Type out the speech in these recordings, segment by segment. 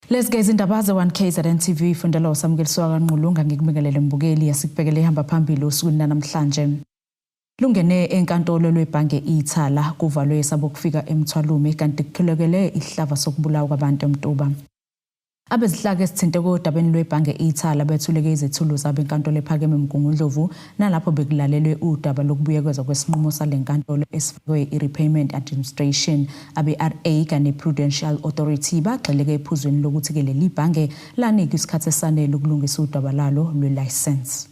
Let's gaze indaba ze-1KZN TV ifundela uSamukeliso kaNqulunga ngikubingelele mbukeli yasikubhekele ihamba phambili osukwini namhlanje. Lungene enkantolo lwebhange iThala kuvalwe sabokufika eMthwalume kanti kukhulekele ihlava sokubulawa kwabantu eMtuba. Abezihlaka esithinte kodabeni lwebhange iThala bethuleke izethulo zabo enkantolo ephakeme eMgungundlovu nalapho bekulalelwe udaba lokubuyekezwa kwesinqumo salenkantolo esifakwe iRepayment Administration abe-RA kanye Prudential Authority bagxileke ephuzweni lokuthi ke leli bhange lanika isikhathi esanele ukulungisa udaba lalo lwelicense.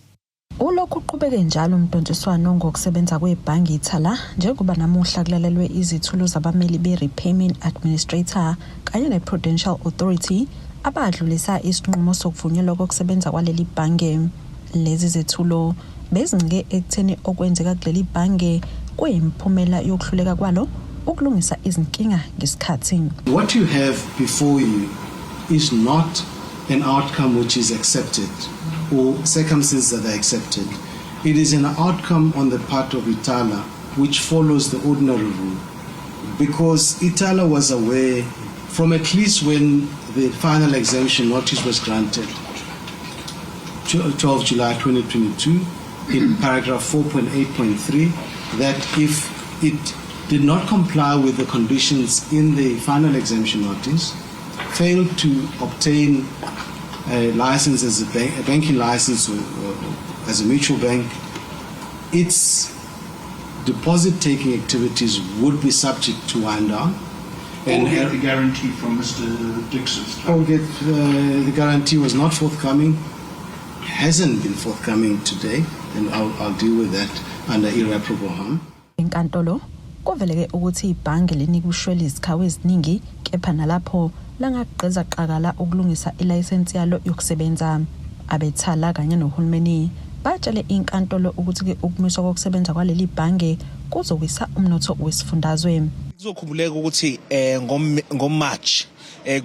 Ulokhu uqhubeke njalo umdontsiswano ngokusebenza kwebhange iThala njengoba namuhla kulalelwe izithulo zabameli be-Repayment Administrator kanye ne-Prudential Authority abadlulisa isinqumo sokuvunyelwa kokusebenza kwaleli bhange. Lezi zethulo bezinike ekutheni okwenzeka kuleli bhange kuyimphumela yokuhluleka kwalo ukulungisa izinkinga ngesikhathi. What you have before you is not an outcome which is accepted or circumstances that are accepted. It is an outcome on the part of iThala which follows the ordinary rule, because iThala was aware from at least when the final exemption notice was granted, 12 July 2022, in paragraph 4.8.3, that if it did not comply with the conditions in the final exemption notice, failed to obtain a license as a banking license or as a mutual bank, its deposit-taking activities would be subject to wind down. And get the guarantee from Mr. Dixon. The guarantee was not forthcoming, hasn't been forthcoming today, and I'll deal with that under irreparable harm. Inkantolo kuveleke ukuthi ibhange linika ushwele izikhawu eziningi kepha nalapho langaqeza qakala ukulungisa ilicense yalo yokusebenza. AbeThala kanye nohulumeni batshele inkantolo ukuthi ke ukumiswa kokusebenza kwaleli bhange kuzowisa umnotho wesifundazwe. Kuzokhumbuleka ukuthi ngoMarch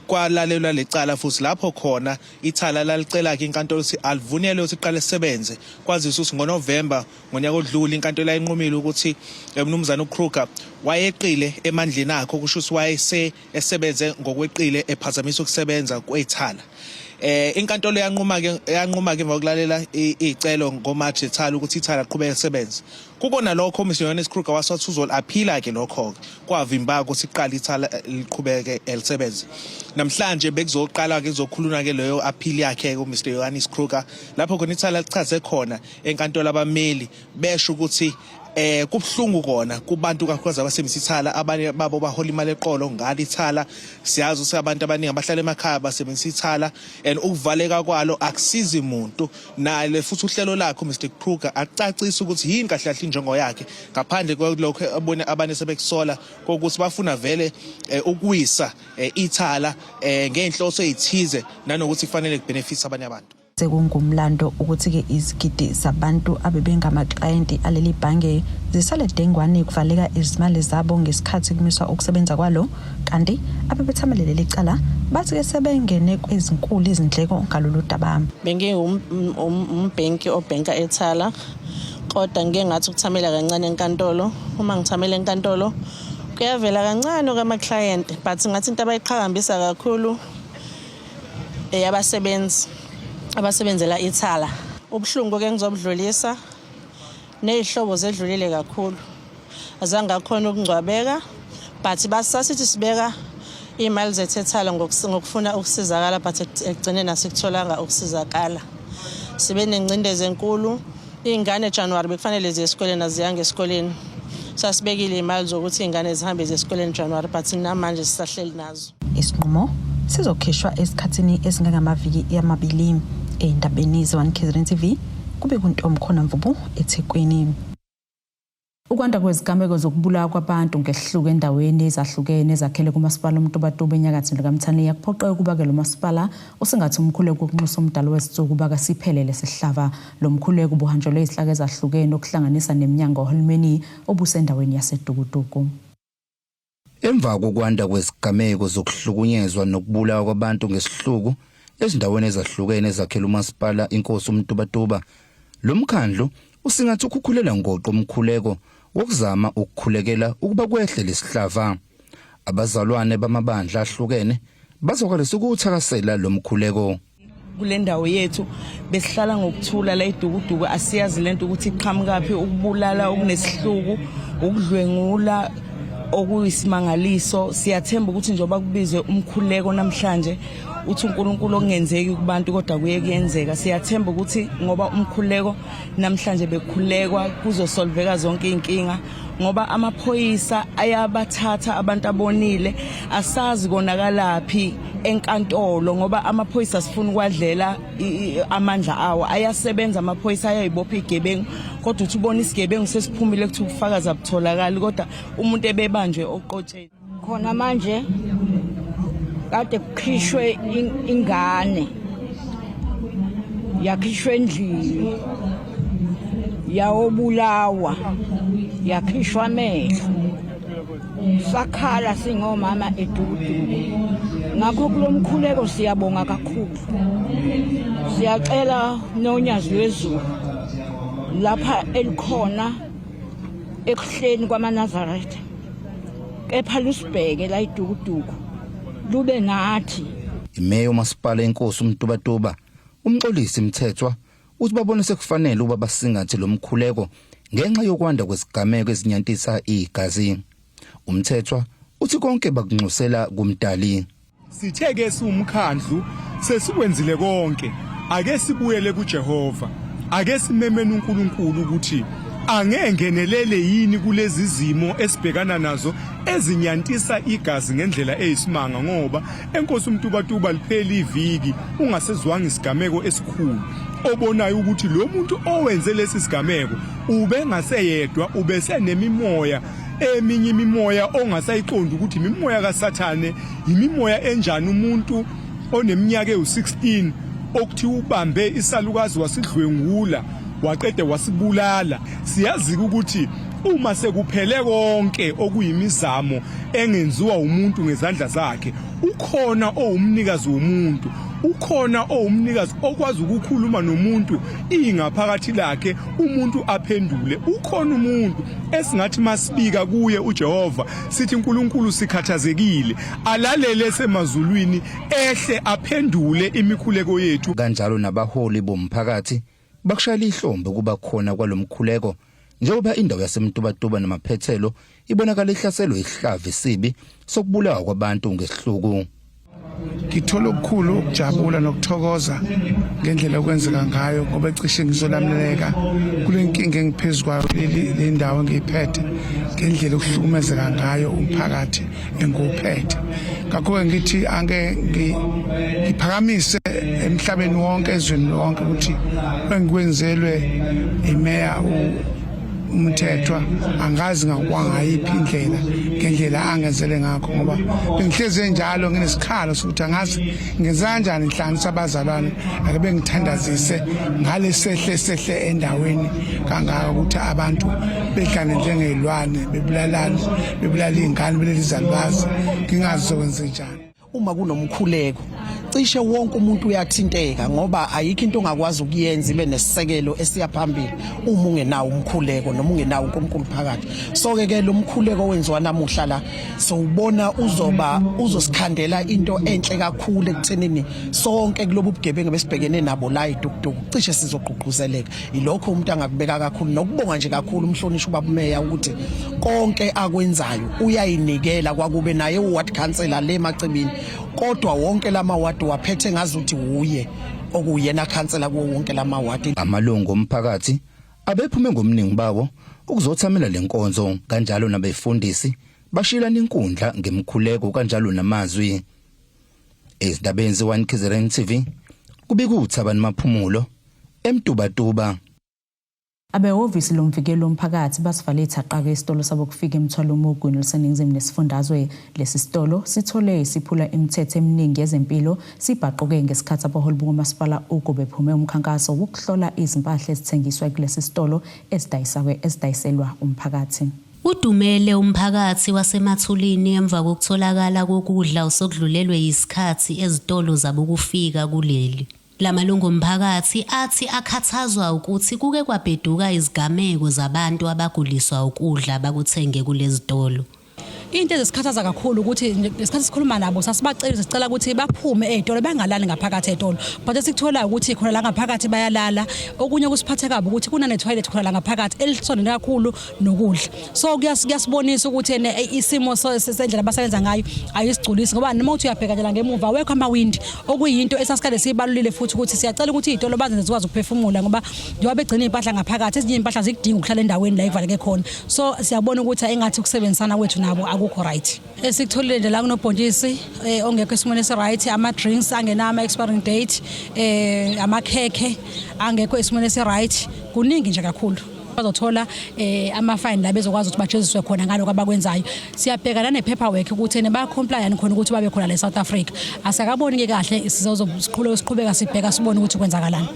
kwalalelwa lecala futhi lapho khona iThala lalicela ke inkantolo ukuthi alivunyelwe ukuthi iqale isebenze kwazisa ukuthi ngoNovember ngonyaka odlule inkantolo ayinqumile ukuthi umnumzana uKruger wayeqile emandleni akhe kusho ukuthi wayese esebenze ngokweqile ephazamisa ukusebenza kweThala. Inkantolo yanquma ke ngokulalela icelo ngoMarch iThala ukuthi iThala aqhubeke isebenze. Kukona lokho uMr. Kruger wasathi uzolaphila ke lokho kwavimba ukuthi iqala iThala liqhubeke elisebenze. Namhlanje bekuzoqala ke kuzokhuluna ke leyo appeal yakhe uMr. Kruger lapho khona iThala lichaze khona enkantolo abameli besho ukuthi kubhlungu kona kubantu kakhulukazi abasebenzisa iThala abanye babo bahola imali eqolo ngalo iThala. Siyazi ukuthi abantu abaningi abahlala emakhaya basebenzisa iThala and ukuvaleka kwalo akusizi umuntu nale futhi uhlelo lakho Mr. Kruger acacisa ukuthi yini kahle kahle injongo yakhe ngaphandle kwalokho abone abane sebekusola ukuthi bafuna vele ukuwisa iThala ngenhloso ezithize nanokuthi kufanele kubenefits abanye abantu. Sekungumlando ukuthi ke izigidi zabantu abebengama client aleli bhange zisale dengwane kuvaleka izimali zabo ngesikhathi kumiswa ukusebenza kwalo kanti abebethamelele lecala bathi ke sebengene kwezinkulu izindleko ngalolu daba. Benge umbhenki obhenka eThala kodwa ngeke ngathi ukuthamela kancane enkantolo. Uma ngithamela enkantolo kuyavela kancane kwama client but ngathi into abayiqhakambisa kakhulu abasebenzela iThala. Ubhlungu ke ngizobudlulisa nezihlobo zedlulile kakhulu. Azange akhona ukungcwabeka but basasithi sibeka imali zethu eThala ngokufuna ukusizakala but egcine nasikutholanga ukusizakala. Sibe nencindezelo enkulu. Ingane January bekufanele ziye esikoleni aziyanga esikoleni. Sasibekile imali zokuthi ingane zihambe esikoleni January but namanje sisahleli nazo. Isinqumo sizokhishwa esikhathini esingangamaviki amabili. Endabeni ze-1KZN TV kube kuntomkhona Mvubu eThekwini. Ukwanda kwezigameko zokubulawa kwabantu ngehluke endaweni ezahlukene ezakhele kumasipala uMtubatuba enyakatho kaMthaniya kuphoqeka ukuba ke lo masipala usengathi umkhuleko wokunxusa umdalo wesithuku baka siphelele sihlava. Lo mkhuleko ubuhanjelwe izihlaka ezahlukene okuhlanganisa neminyango kahulumeni obusendaweni yaseDukuduku. Emva kokwanda kwezigameko zokuhlukunyezwa nokubulawa kwabantu ngesihluku ezindaweni ezahlukene ezakhele umasipala inkosi uMtubatuba, lo mkhandlu usingathi ukukhulela ngoqo umkhuleko wokuzama ukukhulekela ukuba kwehle lesihlava. Abazalwane bamabandla ahlukene bazokwalisa ukuthakasela lo mkhuleko. Kule ndawo yethu besihlala ngokuthula la iDukuduku, asiyazi lento ukuthi iqhamukapi, ukubulala okunesihluku, ukudlwengula okuyisimangaliso. Siyathemba ukuthi njengoba kubizwe umkhuleko namhlanje uthi uNkulunkulu okungenzeki kubantu kodwa kuye kuyenzeka. Siyathemba ukuthi ngoba umkhuleko namhlanje bekhulekwa kuzosolveka zonke inkinga, ngoba amaphoyisa ayabathatha abantu abonile, asazi konakalaphi enkantolo, ngoba amaphoyisa sifuna ukwadlela amandla awo. Ayasebenza amaphoyisa, ayayibopha igebengu, kodwa uthi ubona isigebengu sesiphumile kuthi ubufakazi abutholakali, kodwa umuntu ebebanjwe oqotsheni. Khona manje kade kukhishwe ingane, yakhishwe endlini, yawobulawa, yakhishwa amehlo, sakhala singomama eDukuduku. Ngakho kulomkhuleko siyabonga kakhulu. Siyacela nonyazi lwezulu lapha elikhona ekuhleni kwamaNazaretha, kepha lusibheke la iDukuduku lube nathi. Imeya uMasipala eNkosi uMtubatuba umxolisi Mthethwa uthi babone sekufanele uba basingathe lo mkhuleko ngenxa yokwanda kwesigameko ezinyantisa igazi. Umthethwa uthi konke bakunxusela kumdali. Sitheke siwumkhandlu sesikwenzile konke, ake sibuyele kuJehova, ake simemene uNkulunkulu ukuthi angengenelele yini kulezi zimo esibhekana nazo ezinyantisa igazi ngendlela eyisimanga, ngoba eNkosi uMtubatuba liphela iviki ungasezwanga isigameko esikhulu obonayo ukuthi lo muntu owenze lesi sigameko ubengaseyedwa, ubesenemimoya eminye imimoya ongasayiqondi ukuthi imimoya kaSathane, imimoya enjani. Umuntu oneminyaka ewu16 okuthi ubambe isalukazi wasidlwengula waqede wasibulala. Siyazi ukuthi uma sekuphele konke okuyimizamo engenziwa umuntu ngezandla zakhe, ukhona owumnikazi womuntu, ukhona owumnikazi okwazi ukukhuluma nomuntu ingaphakathi lakhe umuntu aphendule. Ukhona umuntu esingathi masibika kuye uJehova sithi uNkulunkulu sikhathazekile, alalele semazulwini ehle aphendule imikhuleko yethu. Kanjalo nabaholi bomphakathi bakushayela ihlombe kuba khona kwalomkhuleko njengoba indawo yaseMtubatuba namaphethelo ibonakala ihlaselwe isihlava esibi sokubulawa kwabantu ngesihluku. Ngithola okukhulu ukujabula nokuthokoza ngendlela okwenzeka ngayo, ngoba cishe ngizolamleka kule nkinga engiphezukwayo le ndawo ngiyiphethe, ngendlela okuhlukumezeka ngayo umphakathi enguphethe. Ngakho ngithi ange ngiphakamise emhlabeni wonke, ezweni lonke, ukuthi engikwenzelwe imeya uMthethwa angazi ngakwangayiphi indlela ngendlela angenzele ngakho, ngoba bengihleze njalo nginesikhalo sokuthi angazi ngenzanjani inhlanganisa abazalwane ake bengithandazise ngale sehle endaweni kangaka ukuthi abantu behlane njengezilwane, bebulalana, bebulala izingane, belele izalukazi, ngingazi zokwenza njani. Uma kunomkhuleko cishe wonke umuntu uyathinteka, ngoba ayikho into ongakwazi ukuyenza ibe nesisekelo esiyaphambili uma ungenawo umkhuleko noma ungenawo uNkulunkulu phakathi. So ke lo mkhuleko owenziwa namuhla la sowubona uzosikhandela into enhle kakhulu ekuthenini sonke kulobu bugebengu besibhekene nabo la iDukuduku cishe sizogqugquzeleka. Ilokho umuntu angakubeka kakhulu, nokubonga nje kakhulu umhlonishwa ubaba umeya ukuthi konke akwenzayo uyayinikela kwakube naye uward councillor le Macebini, kodwa wonke lamawadi waphethe ngazuthi uye okuyena councillor kuwo wonke lamawadi. Amalungu omphakathi abephume ngomningi bawo ukuzothamela lenkonzo, kanjalo nabefundisi bashilana inkundla ngemkhuleko kanjalo namazwi. Ezindabeni ze1 KZN TV kubika uThabani Maphumulo eMtubatuba. Abehhovisi lomvikelo womphakathi basivaletha qaka isitolo sabo kufika emthwalo omogwini liseningizimu nesifundazwe. Lesi sitolo sithole isiphula imithetho eminingi yezempilo sibhaqoke ngesikhathi abaholi bomasipala ukubephume umkhankaso wokuhlola izimpahla ezithengiswa kulesi sitolo ezidayiselwa umphakathi. Udumele umphakathi wasemathulini emva kokutholakala kokudla osokudlulelwe isikhathi ezitolo zabo kufika kuleli. Lamalungu omphakathi athi akhathazwa ukuthi kuke kwabheduka izigameko zabantu abaguliswa ukudla bakuthenge kulezitolo. into ezisikhathaza kakhulu ukuthi ngesikhathi sikhuluma nabo sasibacela ukuthi baphume ezitolo bangalali ngaphakathi ezitolo but esikuthola ukuthi khona la ngaphakathi bayalala okunye kusiphathe kabi ukuthi kuna ne-toilet khona la ngaphakathi elisonele kakhulu nokudla so kuyasibonisa ukuthi isimo sendlela abasebenza ngayo ayisigculisi ngoba noma uthi uyabheka nje la ngemuva awekho amawindi okuyinto esasikade sibalulile futhi ukuthi siyacela ukuthi izitolo bazenze zikwazi ukuphefumula ngoba njengoba begcina impahla ngaphakathi ezinye impahla zikudinga ukuhlala endaweni la ivaleke khona so siyabona ukuthi engathi ukusebenzisana kwethu nabo akukho right esikutholile nje la kunobhontshisi ongekho esimweni esi-right ama-drinks angena ama-expiring date amakhekhe angekho esimweni esi-right kuningi nje kakhulu bazothola ama-fine la bezokwazi ukuthi bajeziswe khona ngalokho abakwenzayo siyabhekana ne-paperwork ukuthi baya-comply khona ukuthi babe khona la e-South Africa asakaboni-ke kahle siqhubeka sibheka sibone ukuthi kwenzakalani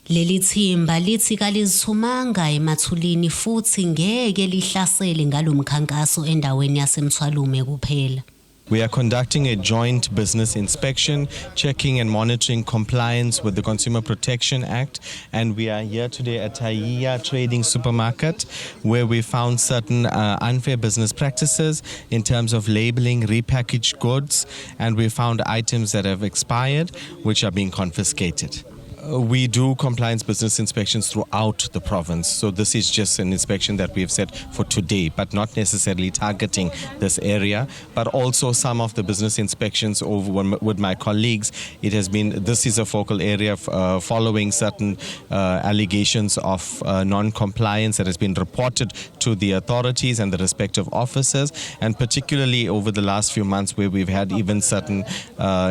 Leli thimba lithi kalizithumanga emathulini futhi ngeke lihlasele ngalomkhankaso endaweni yaseMthwalume kuphela. We are conducting a joint business inspection, checking and monitoring compliance with the Consumer Protection Act, and we are here today at Taiya Trading Supermarket, where we found certain unfair business practices in terms of labeling repackaged goods, and we found items that have expired, which are being confiscated. We do compliance business inspections throughout the province. So this is just an inspection that we have set for today, but not necessarily targeting this area, but also some of the business inspections over with my colleagues. It has been, this is a focal area following certain allegations of non-compliance that has been reported to the authorities and the respective officers, and particularly over the last few months where we've had even certain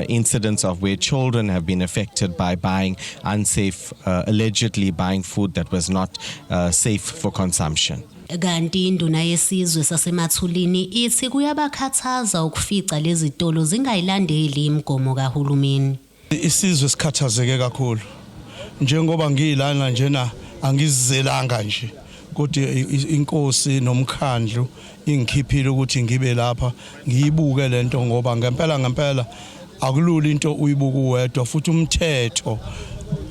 incidents of where children have been affected by buying unsafe, allegedly buying food that was not safe for consumption. Kanti induna yesizwe sasemathulini ithi kuyabakhathaza ukufica lezi zitolo zingayilandeli imigomo kahulumeni. Isizwe sikhathazeke kakhulu. Njengoba ngiyilana njena angizizelanga nje. Kodwa inkosi nomkhandlu ingikhiphile ukuthi ngibe lapha ngiyibuke lento ngoba ngempela akulula into uyibuka uwedwa futhi umthetho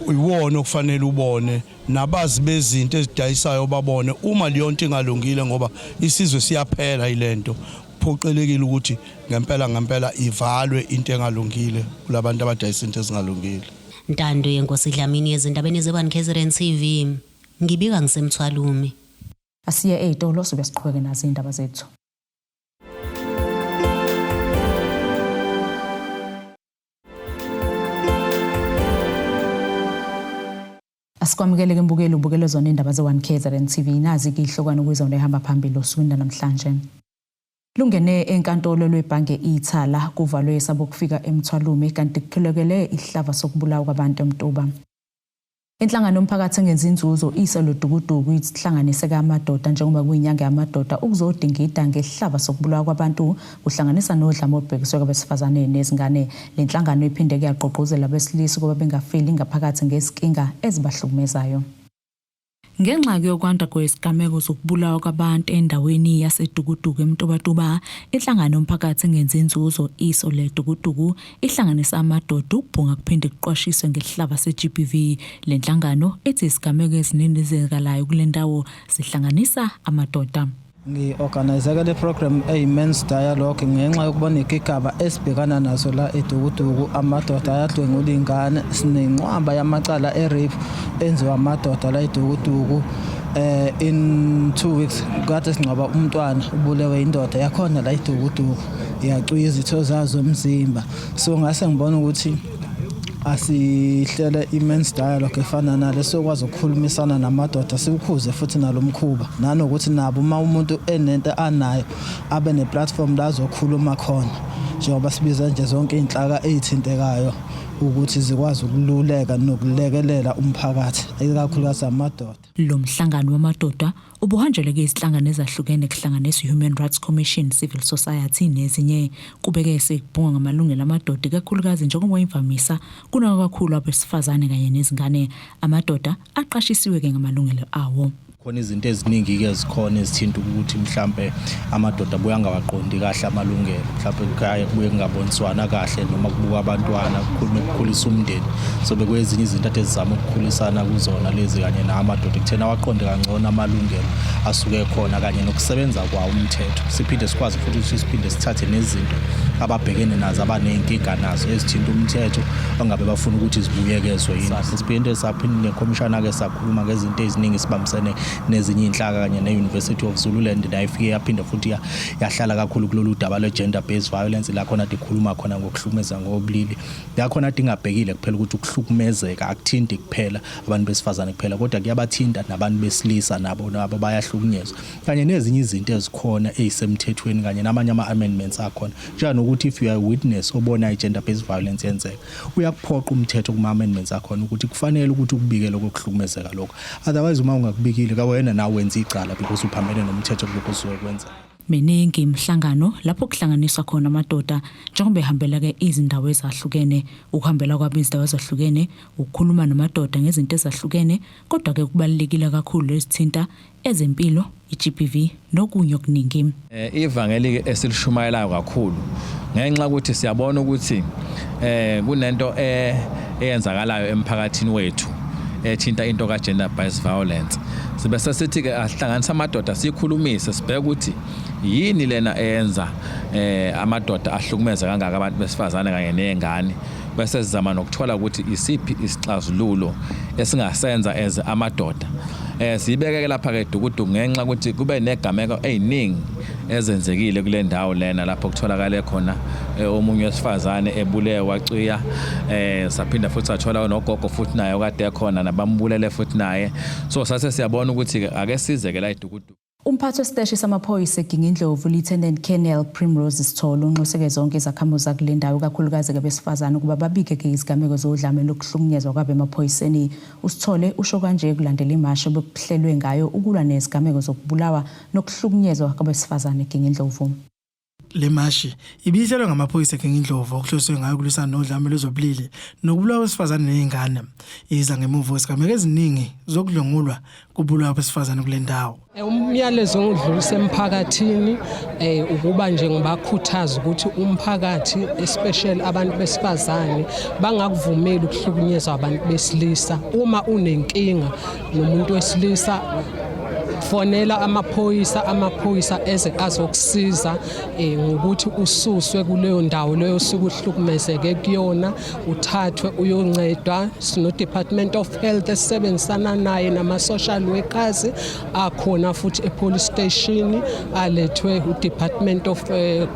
uyiwona okufanele ubone nabazi bezinto ezidayisayo babone uma leyo nto ingalungile ngoba isizwe siyaphela ilento phoqelekile ukuthi ngempela ivalwe into engalungile kulabantu abadayisa into ezingalungile. Ntando yenkosi Dlamini ezindabeni ze1 KZN TV ngibika ngisemthwalume. Asiye ezitolo sobe siqhubeke nazo indaba zethu. Asikwamukele mbukelo ubukelo zona indaba ze1 KZN TV nazi ke ihlokwana kwizona ehamba phambili osukwini namhlanje. Lungene enkantolo lwebhange iThala kuvalwe esabo kufika eMthwalume kanti kukhulekele ihlava sokubulawa kwabantu eMtuba. Inhlangano yomphakathi engenza inzuzo isa lodukuduku ihlanganise amadoda njengoba kuyinyanga yamadoda ukuzodinga idange ehlava sokubulawa kwabantu kuhlanganisa nodlame olubhekiswe kwabesifazane nezingane. Le nhlangano iphinde kuyaqoqozela abesilisa kuba bengafeli ngaphakathi ngezinkinga ezibahlukumezayo. Ngenxa yokwanda kwesigameko sokubulawa kwabantu endaweni yaseDukuduku eMtobatuba, inhlangano yomphakathi engenza inzuzo iso leDukuduku ihlanganisa amadoda ukubhunga kuphinde kuqwashiswe ngehlaba seGBV. Le nhlangano ethi isigameko eziningi ezenzakalayo kule ndawo zihlanganisa amadoda. Ngi-organize le program men's dialogue ngenxa yokubona igigaba esibhekana nazo la eDukuduku amadoda ayadlwengula ingane sinenqwaba yamacala erape enziwa amadoda la eDukuduku. In 2 weeks kade singcwaba umntwana ubulewe indoda yakhona la eDukuduku yacuya izitho zazo umzimba. So ngase ngibona ukuthi asihlele immense dialogue efana naleso kwazi ukukhulumisana namadoda sikukhuze futhi nalomkhuba nanokuthi nabo uma umuntu enento anayo abe neplatform la zokhuluma khona njengoba sibiza nje zonke inhlaka ezithintekayo ukuthi zikwazi ukululeka nokulekelela umphakathi ikakhulukazi amadoda. Lo mhlangano wamadoda ubuhanjeleke izihlangano ezahlukene kuhlanganisa Human Rights Commission, Civil Society nezinye kubeke sekubhunga ngamalungelo amadoda ikakhulukazi njengoba imvamisa kunako kakhulu abesifazane kanye nezingane. Amadoda aqashisiwe ke ngamalungelo awo. khona izinto eziningi ke ezikhona ezithinta ukuthi mhlambe amadoda buya ngawaqondi kahle amalungelo mhlambe kukhaya kubuye kungaboniswana kahle noma kubuka abantwana ukukhulisa umndeni so bekwezinye izinto ezizama ukukhulisana kuzona lezi kanye namadoda kuthena waqonde kangcono amalungelo asuke khona kanye nokusebenza kwawo umthetho siphinde sikwazi futhi ukuthi siphinde sithathe nezinto ababhekene nazo abanenkinga nazo ezithinta umthetho bangabe bafuna ukuthi zibuyekezwe yini siphinde saphinde nekhomishana ke sakhuluma ngezinto eziningi sibambisene nezinye inhlaka kanye ne-University of Zululand nayifike yaphinda futhi yahlala kakhulu kulolu daba le-gender based violence la khona dikhuluma khona ngokuhlukumeza ngobulili la khona dingabhekile kuphela ukuthi ukuhlukumezeka akuthinti kuphela abantu besifazane kuphela kodwa kuyabathinta nabantu besilisa nabo bayahlukunyezwa kanye nezinye izinto ezikhona ezisemthethweni kanye namanye ama-amendments akhona njenganokuthi if you are a witness obona i-gender based violence yenzeka uyakuphoqa umthetho kuma-amendments akhona ukuthi kufanele ukuthi ukubike lokho kuhlukumezeka lokho otherwise uma ungakubikile kawena nawe wenza icala because uphamele nomthetho lokho osuke kwenza miningi imhlangano lapho kuhlanganiswa khona amadoda njengoba ehambela ke izindawo ezahlukene ukuhambela kwabo izindawo ezahlukene ukukhuluma namadoda ngezinto ezahlukene kodwa ke kubalekile kakhulu lesithinta ezempilo iGBV nokunye okuningi ivangeli esilishumayelayo kakhulu ngenxa ukuthi siyabona ukuthi kunento eyenzakalayo emphakathini wethu ethinta into ka gender based violence sibe sesithi ke ahlanganisa amadoda sikhulumise sibheke ukuthi yini lena eyenza amadoda ahlukumeza kangaka abantu besifazane kanye nezingane bese sizama nokuthola ukuthi isiphi isixazululo esingasenza as amadoda sibekeke lapha ke dukuduku ngenxa ukuthi kube negameko eziningi ezenzekile kule ndawo lena lapho kutholakala khona omunye wesifazane ebulewe wacwiya saphinda futhi sathola nogogo futhi naye kade ekhona nabambulele futhi naye so sase siyabona ukuthi ake sizeke la idukuduku Umphathi wesiteshi samaphoyisa eGingindlovu Lieutenant Colonel Primrose Sithole unqoseke zonke izakhamuzi kule ndawo kakhulukazi ke besifazane ukuba babike ke izigameko zodlame lokuhlukunyezwa kwabe emaphoyiseni uSithole usho kanje kulandela imasho bokuhlelwe ngayo ukulwa nezigameko zokubulawa nokuhlukunyezwa kwabesifazane eGingindlovu Le mashi ibihlelwe ngamaphoyisa eGingindlovu okuhloswe ngayo kulwisana nodlame lwezobulili nokubulawa kwesifazane nezingane iza ngemuva kwezigameko eziningi zokudlongulwa kubulawa kwesifazane kule ndawo umyalezo ngidlulisa emphakathini ukuba njengoba khuthaza ukuthi umphakathi especially abantu besifazane bangakuvumeli ukuhlukunyezwa abantu besilisa uma unenkinga nomuntu wesilisa fonela amaphoyisa eze azokusiza ngokuthi ususwe kuleyo ndawo leyo sukuhlukumezeke kuyona uthathwe uyoncedwa sino Department of Health esebenzisana naye nama social workers akhona futhi epolice station alethwe uDepartment of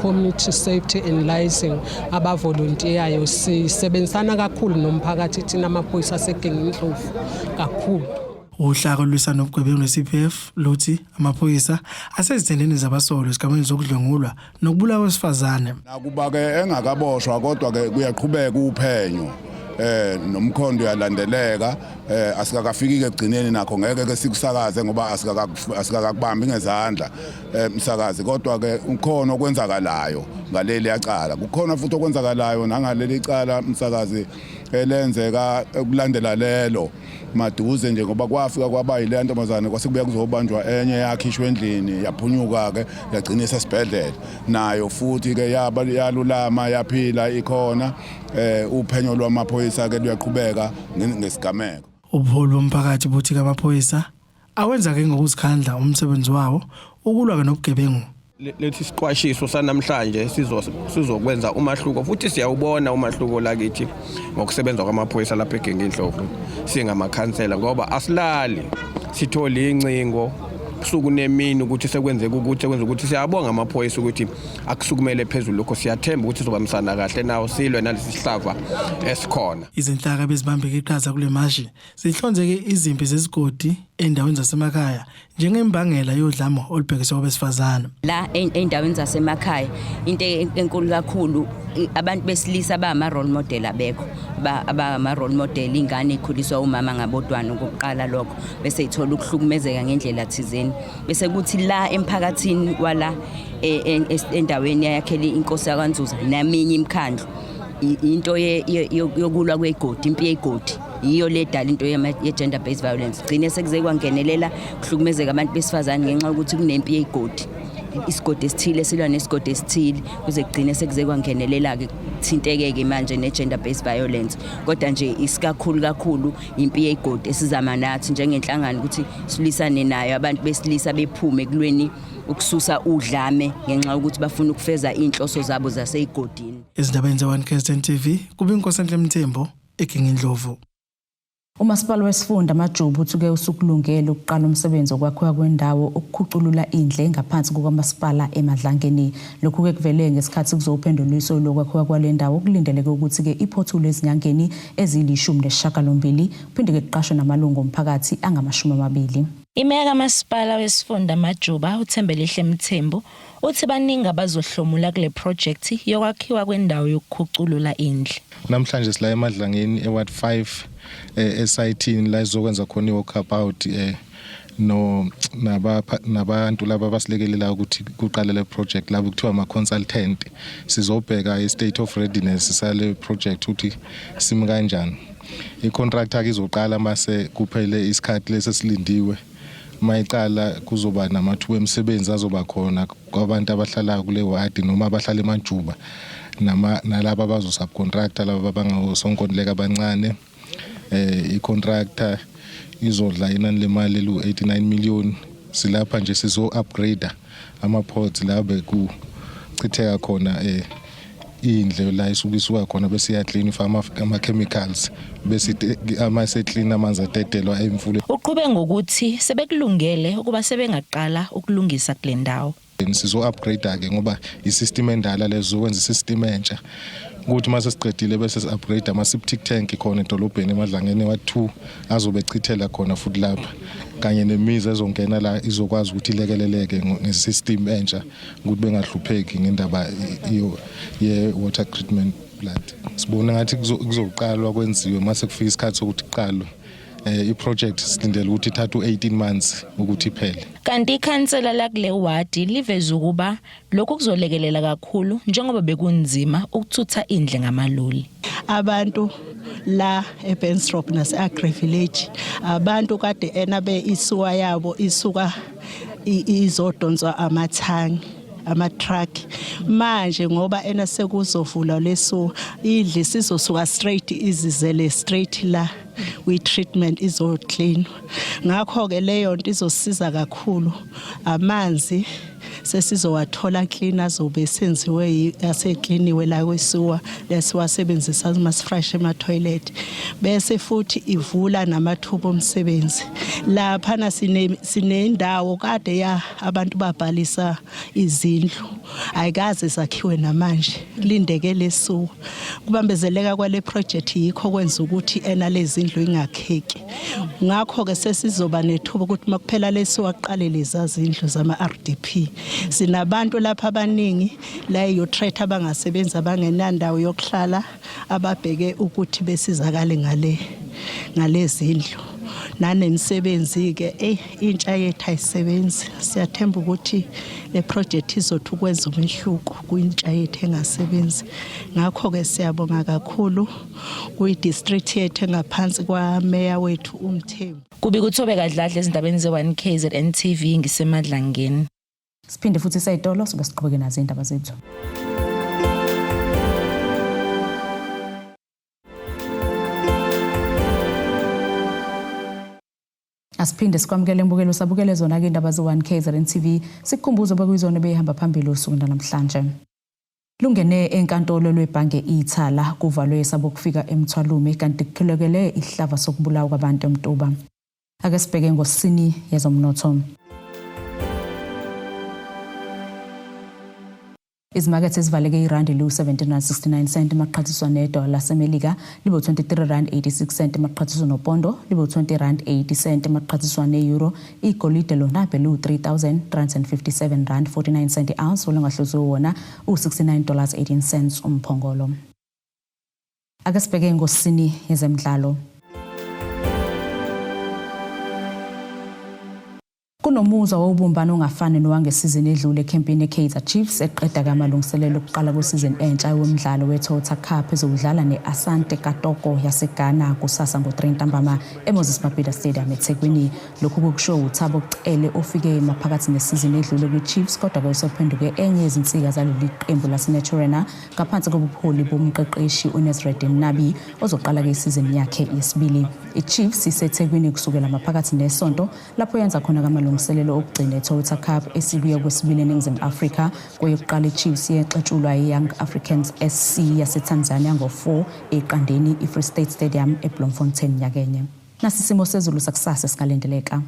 Community Safety and Liaison abavolontiyayo sisebenzisana kakhulu nomphakathi thina amaphoyisa aseGingindlovu kakhulu uhlaka lwisana nobugebengu neCPF luthi amaphoyisa asezithendeni zabasolo esigameni zokudlengulwa nokubulawa kwesifazane nakuba ke engakaboshwa kodwa ke kuyaqhubeka uphenyo nomkhondo uyalandeleka asikakafiki ke egcineni nakho ngeke ke sikusakaze ngoba asikakubambi ngezandla umsakazi kodwa ke ukhona okwenzakalayo ngaleli yacala kukhona futhi okwenzakalayo nangaleli cala umsakazi elenzeka ukulandela lelo maduze nje ngoba kwafika kwaba yile ntombazane kwasekubuya kuzobanjwa enye yakhishwa endlini yaphunyuka ke yagcina esibhedlela nayo futhi ke yalulama yaphila ikhona uphenyo lwamaphoyisa ke luyaqhubeka ngesigameko ubuholi bomphakathi buthi amaphoyisa awenza ke ngokuzikhandla umsebenzi wawo ukulwa ke nobugebengu lethi siqwashiso sanamhlanje sizokwenza umahluko futhi siyawubona umahluko lakithi ngokusebenza kwamaphoyisa lapha eGingindlovu singamakhansela ngoba asilali sithola incingo kusuku nemini ukuthi sekwenzeka ukuthi siyabonga amaphoyisa ukuthi akusukumele phezulu lokho siyathemba ukuthi sizobamisana kahle nawo silwe nalesi sihlava esikhona izinhlaka bezibambeke iqhaza kule mashi zihlonzeke izimpi zezigodi endaweni zasemakhaya njengembangela yodlamo olubhekiswe kwabesifazane la endaweni zasemakhaya into enkulu kakhulu abantu besilisa bama role model abekho abama role model ingane ikhuliswa umama ngabodwana ukuqala lokho bese ithola ukuhlukumezeka ngendlela thizeni bese kuthi la emphakathini wala endaweni yakhele inkosi yakwaNzuza naminye imkhandlo into yokulwa kwegodi impi yegodi yiyo le dala into ye-gender based violence. Gcine sekuze kwangenelela kuhlukumezeka abantu besifazane ngenxa yokuthi kunempi yegodi. Isigodi esithile silwa nesigodi esithile kuze kugcine sekuze kwangenelela ke thinteke manje ne-gender based violence. Kodwa nje isikakhulu impi yegodi esizama nathi njengenhlangano ukuthi silisane nayo abantu besilisa bephume kulweni ukususa udlame ngenxa ukuthi bafuna ukufeza inhloso zabo zaseyigodini. Izindabeni ze-One KZN TV kube iNkosi Mthembu eGingindlovu. Umasipala wesifunda Majuba uthuke usukulungela ukuqala umsebenzi wokwakhiwa kwendawo ukukhuculula indle ngaphansi kukamasipala eMadlangeni. Lokhu ke kuvele ngesikhathi kuzophenduliso lokwakhiwa kwalendawo okulindeleke ukuthi ke iphothule ezinyangeni ezili-18 phinde ke kuqashwe namalungu omphakathi angama-20. Imeya kamasipala wesifunda Majuba uThembelihle Mthembu uthi baningi abazohlomula kule project yokwakhiwa kwendawo yokukhuculula indle. Namhlanje sila eMadlangeni eWard 5 esayithini la izokwenza khona i-walkabout no nabantu laba basilekelela ukuthi kuqale le project labo kuthiwa ama consultant sizobheka i-state of readiness sale project ukuthi simi kanjani. I-contractor izoqala mase kuphele isikhathi lesesilindiwe. Mayiqala kuzoba namathuba emisebenzi azoba khona kwabantu abahlala kule ward noma abahlala eMajuba nalabo abazosubcontractor laba bangosonkontileka abancane. I-contractor izodla inani lemali lu-89 million. Silapha nje sizo-upgrade ama-pods la bekuchitheka khona indle la isukisuka khona bese iyaclean ama-chemicals bese ama-clean amanzi atetelwa emfuleni. Uqhube ngokuthi sebekulungele ukuba sebengaqala ukulungisa kule ndawo. Sizo-upgrade ke ngoba i-system endala lezokwenza i-system entsha ukuthi mase siqedile bese si-upgrade ama-septic tank khona edolobheni eMadlangeni eWard 2 azobe chithela khona futhi lapha kanye nemizi ezongena la izokwazi ukuthi ilekeleleke nge-system entsha ukuthi bengahlupheki ngendaba ye-water treatment plant. Sibona ngathi kuzoqalwa kwenziwe mase kufika isikhathi sokuthi kuqalwe. I-project silindele ukuthi ithathe 18 months ukuthi iphele. Kanti ikhansela la kule ward liveza ukuba lokhu kuzolekelela kakhulu njengoba bekunzima ukuthutha indle ngamaloli. Abantu la eBenstrop nase-Agri Village abantu kade enabe isuka yabo isuka izodonswa ama-truck manje ngoba ena sekuzovula leso indle sizosuka straight izizele straight la we-treatment izoclean. Ngakho ke leyo nto izosiza kakhulu. Amanzi sesizowathola clean azobe senziwe asekliniwe la kwesiwa lesiwasebenzisa mas-fresh ema-toilet bese futhi ivula namathuba omsebenzi. Lapha sinendawo kade ya abantu babhalisa izindlu ayikaze zakhiwe namanje kulindeke lesuwa. Kubambezeleka kwale project yikho kwenza ukuthi ena lezi indlu ingakheki. Ngakho ke sesizoba nethuba ukuthi makuphela lesuwa kuqale lezi zindlu zama-RDP. Sinabantu lapha abaningi la yo-trade abangasebenza abangenandawo yokuhlala ababheke ukuthi besizakale ngalezi indlu. Nanemisebenzi ke intsha yethu ayisebenzi. Siyathemba ukuthi le project izothi ukwenza umehluko kwintsha yethu engasebenzi. Ngakho ke siyabonga kakhulu kwi-district yethu engaphansi kwa-mayor wethu uMthembu. Kubi kuthobe kadladla ezindabeni ze-One KZN TV ngiseMadlangeni. Siphinde futhi sayitolo sobe siqhubeke nazo indaba zethu. Asiphinde sikwamukele imbukelo sabukele zona ke indaba ze-One KZN TV sikukhumbuza bekuyizona behamba phambili usuku namhlanje. Lungene enkantolo lwebhange iThala kuvalwe sabokufika eMthwalume kanti kukhulekele ihlava sokubulawa kwabantu eMtuba. Ake sibheke ngosini yezomnotho. Izimakethe ezivaleke irandi lu-17.69 maqhathiswa nedola laseMelika libo 23.86 maqhathiswa nopondo libo 20.80 maqhathiswa ne-euro igolide lona belu 3,357.49 ounce olungahluziwe wona u$69.18 umphongolo. Ake sibheke ngosini yezemidlalo. Kunomuzwa wobumbano ongafani nowangesizini edlule ekhempini eKaizer Chiefs eqeda kamalungiselelo okuqala kwesizini entsha yomdlalo weToyota Cup ezokudlala neAsante Kotoko yaseGhana kusasa ngo-3 ntambama eMoses Mabhida Stadium eThekwini. Lokhu kukusho uThabo Cele ofike maphakathi nesizini edlule kwiChiefs kodwa usephenduke enye yezinsika zaleli qembu laseNaturena ngaphansi kobuholi bomqeqeshi uNazreddin Nabi ozoqala isizini yakhe yesibili. iChiefs iseThekwini kusukela maphakathi nesonto lapho yenza khona kamalungiselelo okugcina eToyota Cup esibuya kwesibili eNingizimu Afrika kweyokuqala iChiefs yexetshulwa iYoung Africans SC yaseTanzania ngo-4 eqandeni iFree State Stadium eBloemfontein nyakenye. Nasisimo sezulu sakusasa sikalendeleka.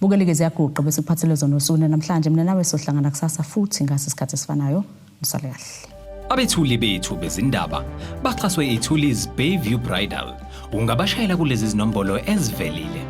Bukelekeze yaguqa bese kuphathele zona usune namhlanje mina nawe sohlangana kusasa futhi ngase isikhathi esifanayo usale kahle. Abethuli bethu bezindaba baxhaswe iTulis Bayview Bridal. Ungabashayela kulezi zinombolo ezivelile.